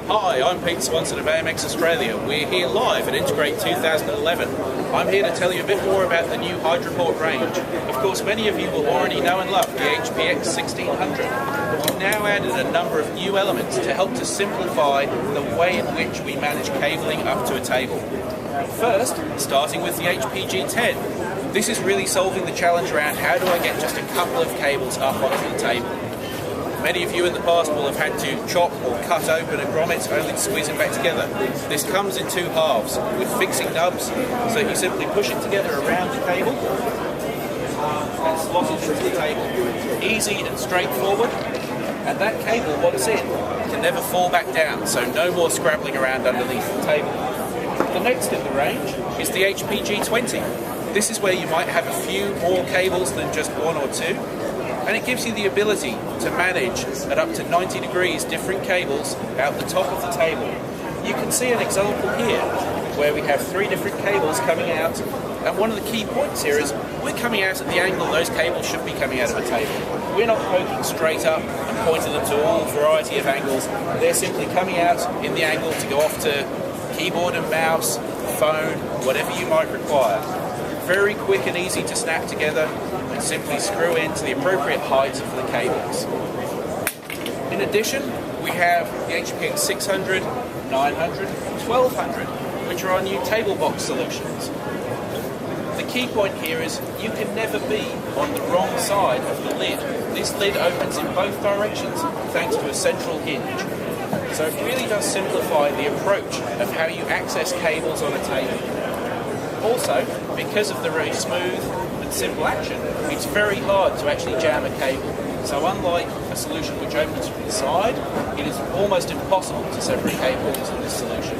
Hi, I'm Pete Swanson of AMX Australia. We're here live at Integrate 2011. I'm here to tell you a bit more about the new Hydraport range. Of course, many of you will already know and love the AMX 1600. We've now added a number of new elements to help to simplify the way in which we manage cabling up to a table. First, starting with the HPG10. This is really solving the challenge around how do I get just a couple of cables up onto the table. Many of you in the past will have had to chop or cut open a grommet only to squeeze it back together. This comes in two halves with fixing nubs, so you simply push it together around the cable and slot it into the table. Easy and straightforward, and that cable, once in, can never fall back down, so no more scrabbling around underneath the table. The next in the range is the HPG20. This is where you might have a few more cables than just one or two, and it gives you the ability to manage at up to 90 degrees different cables out the top of the table. You can see an example here where we have three different cables coming out, and one of the key points here is we're coming out at the angle those cables should be coming out of a table. We're not poking straight up and pointing them to all variety of angles. They're simply coming out in the angle to go off to keyboard and mouse, phone, whatever you might require. Very quick and easy to snap together and simply screw into the appropriate height for the cables. In addition, we have the HPX 600, 900, 1200, which are our new table box solutions. The key point here is you can never be on the wrong side of the lid. This lid opens in both directions thanks to a central hinge. So it really does simplify the approach of how you access cables on a table. Also, because of the very smooth and simple action, it's very hard to actually jam a cable. So unlike a solution which opens from the side, it is almost impossible to separate cables in this solution.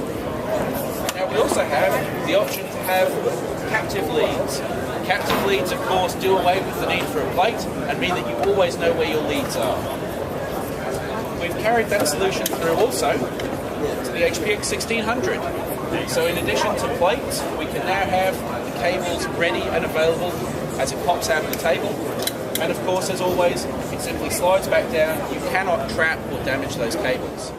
Now we also have the option to have captive leads. Captive leads, of course, do away with the need for a plate and mean that you always know where your leads are. We've carried that solution through also to the HPX 1600. So in addition to plates, we can now have the cables ready and available as it pops out of the table. And of course, as always, it simply slides back down. You cannot trap or damage those cables.